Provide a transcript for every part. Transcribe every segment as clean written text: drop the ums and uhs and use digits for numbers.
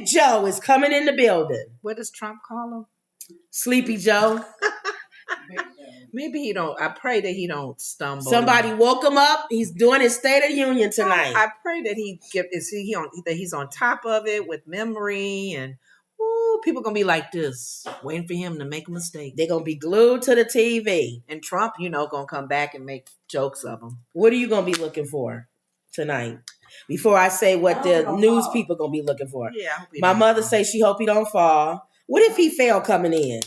Joe is coming in the building. What does Trump call him? Sleepy Joe. Maybe he don't. I pray that he don't stumble. Somebody woke him up. He's doing his State of the Union tonight. I pray that he's on top of it with memory, and people gonna be like this, waiting for him to make a mistake. They're gonna be glued to the TV. And Trump, gonna come back and make jokes of him. What are you gonna be looking for tonight? Before I say what the news people gonna be looking for. Yeah, I hope my mother say she hope he don't fall. What if he fell coming in?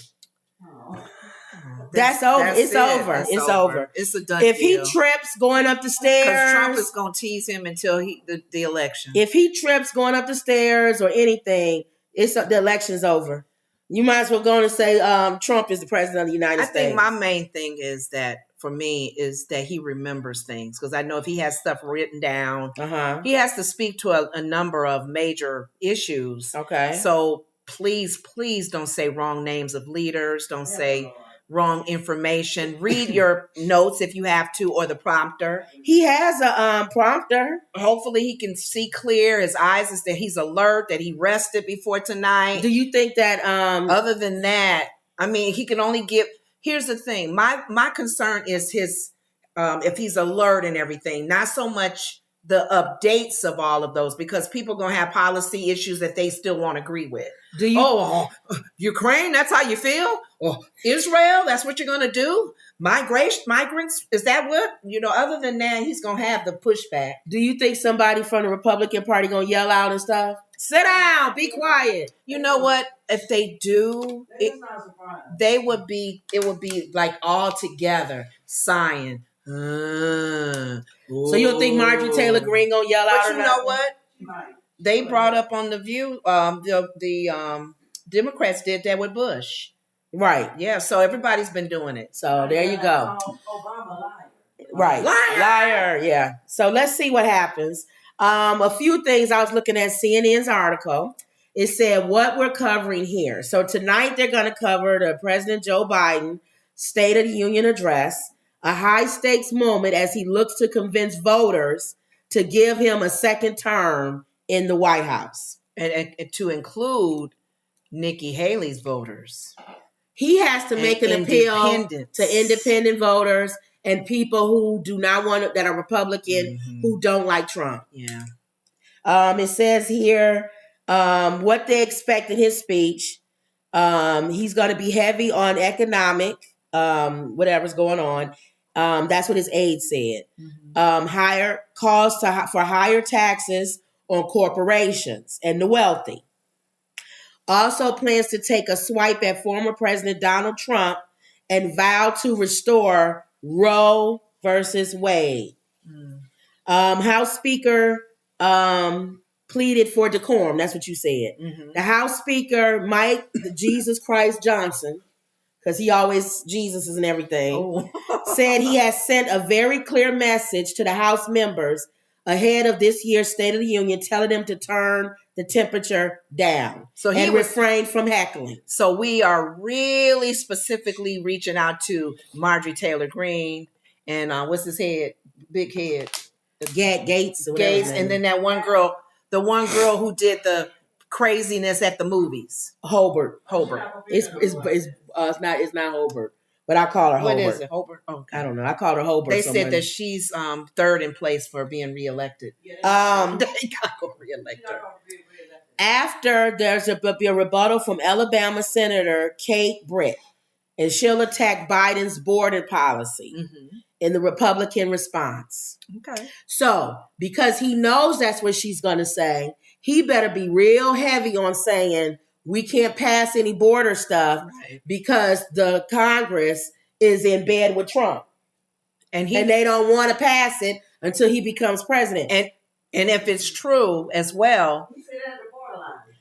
That's over. It's over. It's over. It's a done If deal. he trips going up the stairs, because Trump is gonna tease him until the election. If he trips going up the stairs or anything, the election's over. You might as well go and say Trump is the president of the United States. I think my main thing is that for me is that he remembers things, because I know if he has stuff written down, he has to speak to a number of major issues. Okay. So please don't say wrong names of leaders. Don't say wrong information. Read your notes if you have to, or the prompter. He has a prompter. Hopefully he can see clear. His eyes is that he's alert, that he rested before tonight. Do you think that other than that, I mean, he can only give. Here's the thing. My concern is his if he's alert and everything, not so much the updates of all of those, because people are going to have policy issues that they still won't agree with. Do you? Ukraine, that's how you feel? Israel, that's what you're going to do? Migrants, is that what? Other than that, he's going to have the pushback. Do you think somebody from the Republican Party going to yell out and stuff? Sit down, be quiet. You know what? If they do, it would be like all together sighing. So you don't think Marjorie Taylor Greene gonna yell out? But you know what? They brought up on The View. The Democrats did that with Bush, right? Yeah. So everybody's been doing it. So there you go. Obama liar. Right, liar. Yeah. So let's see what happens. A few things. I was looking at CNN's article. It said what we're covering here. So tonight they're going to cover the President Joe Biden State of the Union address. A high-stakes moment as he looks to convince voters to give him a second term in the White House. And to include Nikki Haley's voters. He has to make an appeal to independent voters and people who do not want that are Republican, who don't like Trump. Yeah. It says here what they expect in his speech. He's going to be heavy on economic, whatever's going on. That's what his aide said. Higher calls for higher taxes on corporations and the wealthy. Also plans to take a swipe at former President Donald Trump and vow to restore Roe versus Wade. House Speaker pleaded for decorum. That's what you said. The House Speaker, Mike Jesus Christ Johnson, because he always Jesuses and everything, said he has sent a very clear message to the House members ahead of this year's State of the Union, telling them to turn the temperature down and refrain from heckling. So we are really specifically reaching out to Marjorie Taylor Greene and what's his head? Big head. Gates. And then that one girl, the one girl who did the craziness at the movies. Hobart. It's not Hobart, but I call her Hobart. What is it? Hobart? Oh, I don't know. I call her Hobart. They said that she's third in place for being reelected. They gotta go reelect her. After there's a rebuttal from Alabama Senator Kate Britt, and she'll attack Biden's border policy in the Republican response. Okay. So because he knows that's what she's going to say, he better be real heavy on saying we can't pass any border stuff because the Congress is in bed with Trump. And they don't want to pass it until he becomes president. And if it's true as well.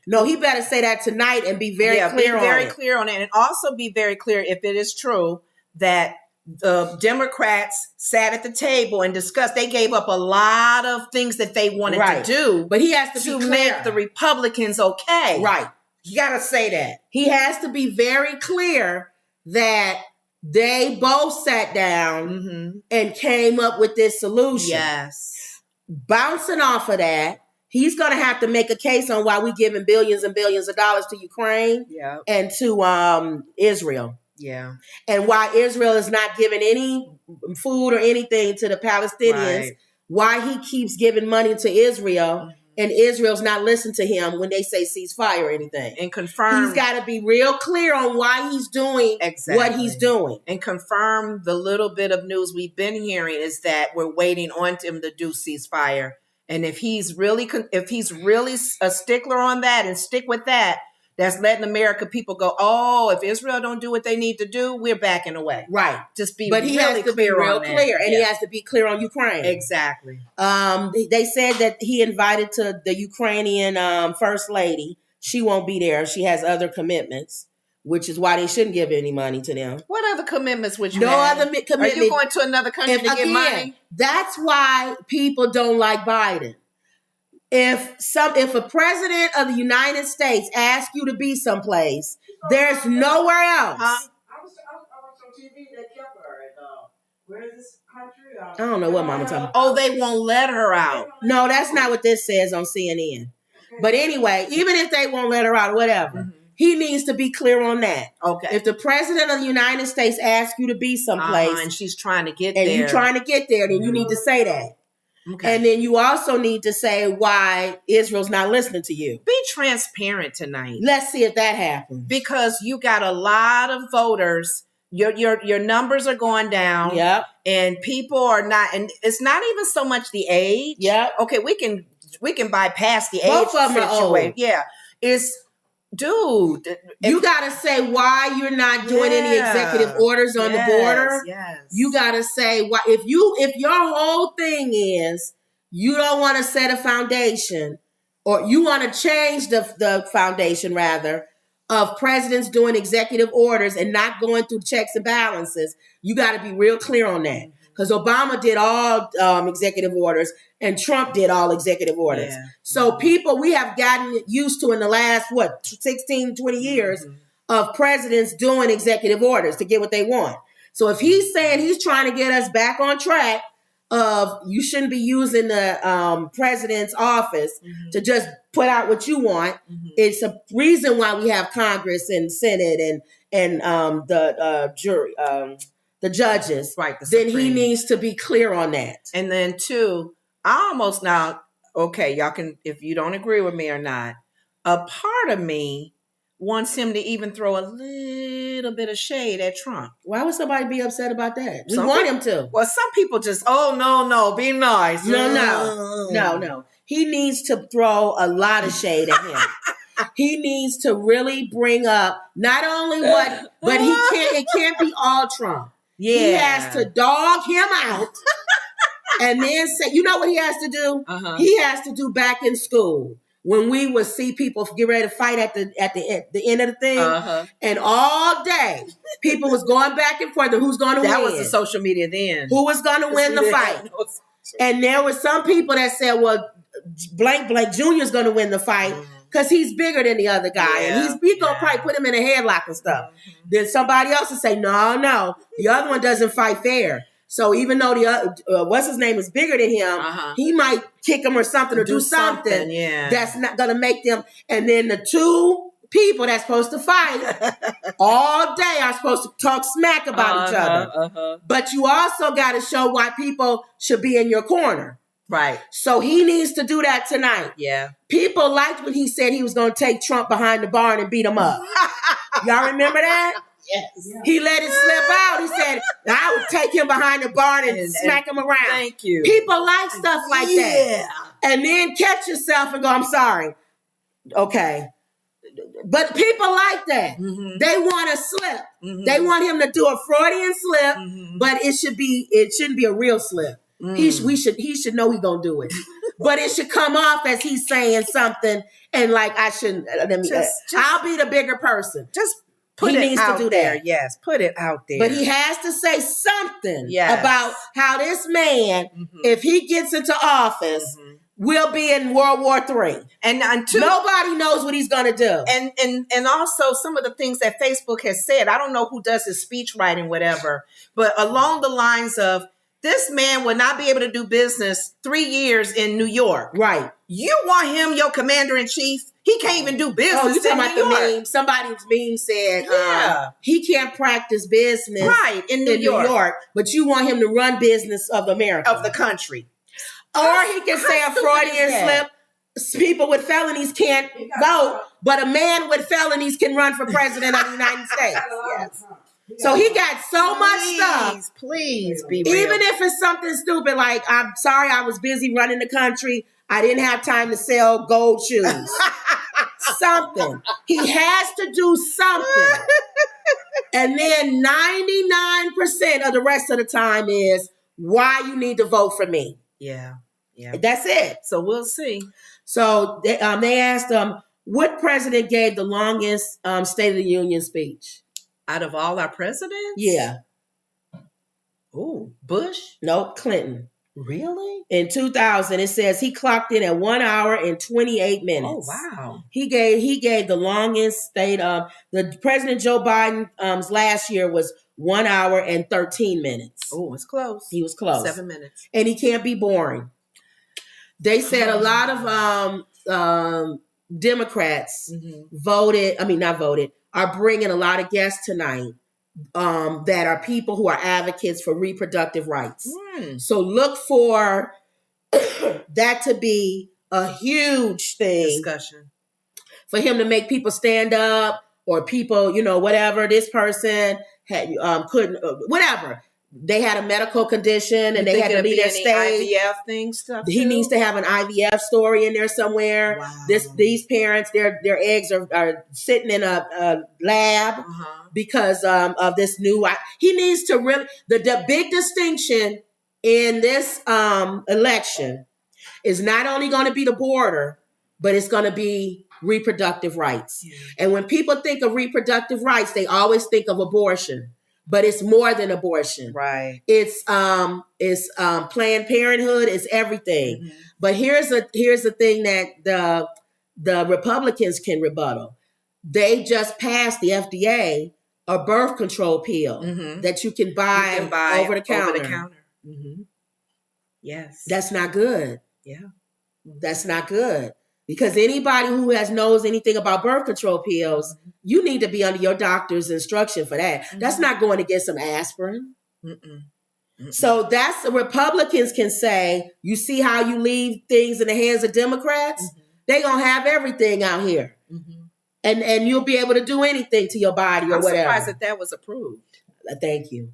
No, he better say that tonight and be very clear on it. Very clear on it. And also be very clear if it is true that the Democrats sat at the table and discussed. They gave up a lot of things that they wanted to do. But he has to be clear. Make the Republicans okay. Right. You got to say that. He has to be very clear that they both sat down and came up with this solution. Yes. Bouncing off of that, he's going to have to make a case on why we're giving billions and billions of dollars to Ukraine and to Israel. Yeah. And why Israel is not giving any food or anything to the Palestinians, why he keeps giving money to Israel and Israel's not listening to him when they say ceasefire or anything. And confirm. He's got to be real clear on why he's doing what he's doing. And confirm the little bit of news we've been hearing is that we're waiting on him to do ceasefire. And if he's really a stickler on that and stick with that, that's letting American people go, oh, if Israel don't do what they need to do, we're backing away. Right. Just be but he really has to be real clear. And he has to be clear on Ukraine. Exactly. They said that he invited to the Ukrainian first lady. She won't be there. She has other commitments, which is why they shouldn't give any money to them. What other commitments would you have? No other commitments. Are you going to another country to get money? That's why people don't like Biden. If a president of the United States asks you to be someplace, there's nowhere else. I was on TV. They kept her at where is this country? I don't know what Mama talking about. Oh, they won't let her out. No, that's not what this says on CNN. Okay. But anyway, even if they won't let her out, whatever, he needs to be clear on that. Okay. If the president of the United States asks you to be someplace, and she's trying to get there, and you're trying to get there, then you need to say that. Okay. And then you also need to say why Israel's not listening to you. Be transparent tonight. Let's see if that happens. Because you got a lot of voters. Your numbers are going down. Yep. And people are not, and it's not even so much the age. Yep. Okay, we can bypass the age. Both of them are old. Yeah. Dude, you gotta say why you're not doing any executive orders on the border. Yes. You gotta say why. If your whole thing is you don't want to set a foundation, or you want to change the foundation rather of presidents doing executive orders and not going through checks and balances, you got to be real clear on that. Because Obama did all executive orders and Trump did all executive orders. Yeah. So we have gotten used to in the last, 16, 20 years of presidents doing executive orders to get what they want. So if he's saying he's trying to get us back on track of you shouldn't be using the president's office to just put out what you want, it's a reason why we have Congress and Senate and the jury, the judges, right? Then he needs to be clear on that. And then two, I almost now, okay, y'all can, if you don't agree with me or not, a part of me wants him to even throw a little bit of shade at Trump. Why would somebody be upset about that? We want him to. Well, some people just, no, be nice. No. He needs to throw a lot of shade at him. He needs to really bring up not only but it can't be all Trump. Yeah. He has to dog him out and then say, you know what he has to do? He has to do back in school when we would see people get ready to fight at the end of the thing. And all day, people was going back and forth. Who's going to win? That was the social media then. Who was going to win the fight? And there were some people that said, well, blank Jr. is going to win the fight. Because he's bigger than the other guy. And he's going to probably put him in a headlock and stuff. Then somebody else will say, no, the other one doesn't fight fair. So even though the other, what's his name is bigger than him, he might kick him or something or do something that's not going to make them. And then the two people that's supposed to fight all day are supposed to talk smack about each other. But you also got to show why people should be in your corner. Right. So he needs to do that tonight. Yeah. People liked when he said he was going to take Trump behind the barn and beat him up. Y'all remember that? Yes. He let it slip out. He said, I would take him behind the barn and smack him around. Thank you. People like stuff like that. And then catch yourself and go, I'm sorry. Okay. But people like that. They want to slip. They want him to do a Freudian slip, but it shouldn't be a real slip. He should know he's gonna do it, but it should come off as he's saying something and like I shouldn't. I'll be the bigger person. Just put it out to do there. That. Yes, put it out there. But he has to say something about how this man, if he gets into office, will be in World War III. And nobody knows what he's gonna do. And also some of the things that Facebook has said. I don't know who does his speech writing, whatever, but along the lines of, This man will not be able to do business 3 years in New York. Right. You want him your commander in chief? He can't even do business. Oh, you talking in about New the York. meme? Somebody's meme said, Yeah. he can't practice business Right, in New York. but you want him to run business of America. Of the country. Or he can say a Freudian slip. People with felonies can't vote, but a man with felonies can run for president of the United States. Yes. So he got so much stuff. Please be real. Even if it's something stupid like, I'm sorry, I was busy running the country. I didn't have time to sell gold shoes. Something. He has to do something. And then 99% of the rest of the time is why you need to vote for me. Yeah. That's it. So we'll see. So they asked what president gave the longest State of the Union speech? Out of all our presidents? Yeah. Oh, Bush? Nope, Clinton. Really? In 2000, it says he clocked in at 1 hour and 28 minutes. Oh, wow. He gave the longest state of the President Joe Biden's last year was 1 hour and 13 minutes. Oh, it's close. He was close. 7 minutes. And he can't be boring. They said a lot of Democrats are bringing a lot of guests tonight that are people who are advocates for reproductive rights. So look for that to be a huge thing. Discussion. For him to make people stand up or people, whatever, this person had couldn't, whatever. They had a medical condition and they had to leave their state. IVF thing stuff. He needs to have an IVF story in there somewhere. Wow. These parents, their eggs are sitting in a lab because of this new. He needs to really the big distinction in this election is not only going to be the border, but it's going to be reproductive rights. Yeah. And when people think of reproductive rights, they always think of abortion. But it's more than abortion. Right. It's Planned Parenthood, it's everything. Mm-hmm. But here's the thing that the Republicans can rebuttal. They just passed the FDA a birth control pill that you can buy over the counter. Mm-hmm. Yes. That's not good. Yeah. That's not good. Because anybody who knows anything about birth control pills, you need to be under your doctor's instruction for that. That's not going to get some aspirin. So that's the Republicans can say, you see how you leave things in the hands of Democrats? They're going to have everything out here. And you'll be able to do anything to your body or whatever. I'm surprised that was approved. Thank you.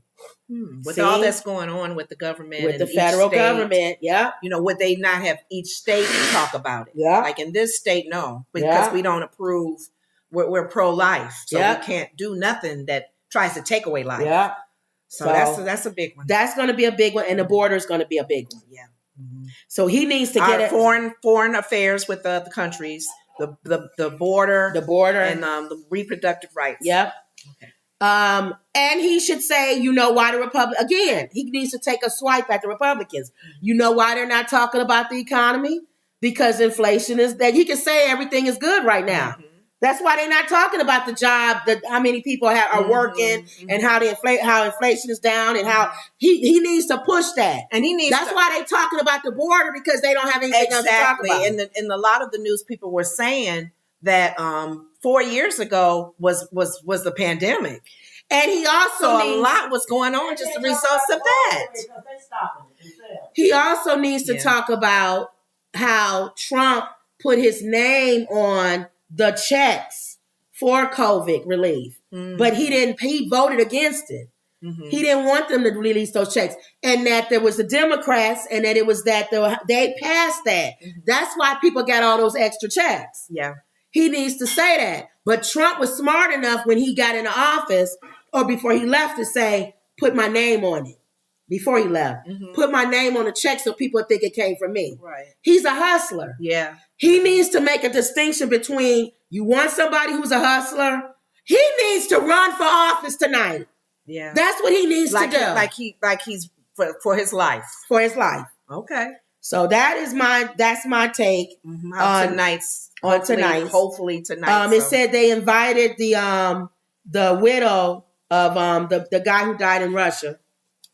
With all that's going on with the government, with the federal government, would they not have each state talk about it? Yeah, like in this state, no, because we don't approve. We're pro-life, so we can't do nothing that tries to take away life. Yeah, so that's a big one. That's going to be a big one, and the border is going to be a big one. Yeah. So he needs to get foreign affairs with the countries, the border, and the reproductive rights. Yep. Okay. And he should say, why the he needs to take a swipe at the Republicans. You know why they're not talking about the economy? Because inflation is that he can say everything is good right now. That's why they're not talking about the job, how many people are working and how inflation is down and how he needs to push that. And that's why they're talking about the border because they don't have anything else to talk about. And a lot of the news people were saying that 4 years ago was the pandemic. And he also a lot was going on just the results of that. He also needs to talk about how Trump put his name on the checks for COVID relief. But he voted against it. He didn't want them to release those checks. And that there was the Democrats and that it was that they passed that. That's why people got all those extra checks. Yeah. He needs to say that. But Trump was smart enough when he got into office or before he left to say, put my name on it. Before he left. Put my name on the check so people think it came from me. Right. He's a hustler. Yeah. He needs to make a distinction between you want somebody who's a hustler. He needs to run for office tonight. Yeah. That's what he needs to do. Like he's for his life. For his life. Okay. So that's my take on tonight's. Hopefully tonight. It said they invited the widow of the guy who died in Russia.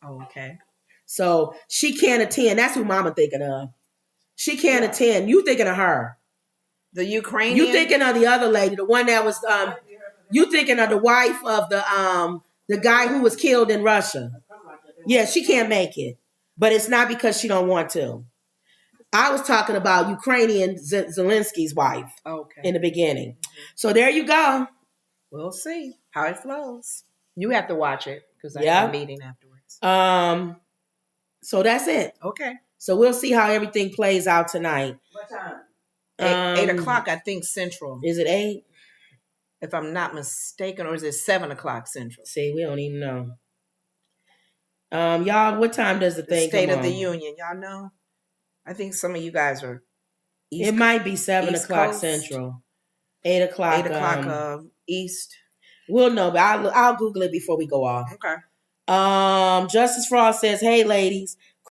Oh, okay. So she can't attend. That's who Mama thinking of. She can't attend. You thinking of her. The Ukrainian? You thinking of the other lady, the one that was you thinking of the wife of the guy who was killed in Russia. Yeah, she can't make it. But it's not because she don't want to. I was talking about Ukrainian Zelensky's wife in the beginning. So there you go. We'll see how it flows. You have to watch it because I have a meeting afterwards. So that's it. Okay. So we'll see how everything plays out tonight. What time? 8 o'clock, I think, Central. Is it 8? If I'm not mistaken, or is it 7 o'clock Central? See, we don't even know. Y'all, what time does the thing State come of the on? Union, y'all know? I think some of you guys are It might be 7 East o'clock Coast. Central. 8 o'clock. 8 o'clock East. We'll know, but I'll Google it before we go off. Okay. Justice Frost says, "Hey, ladies,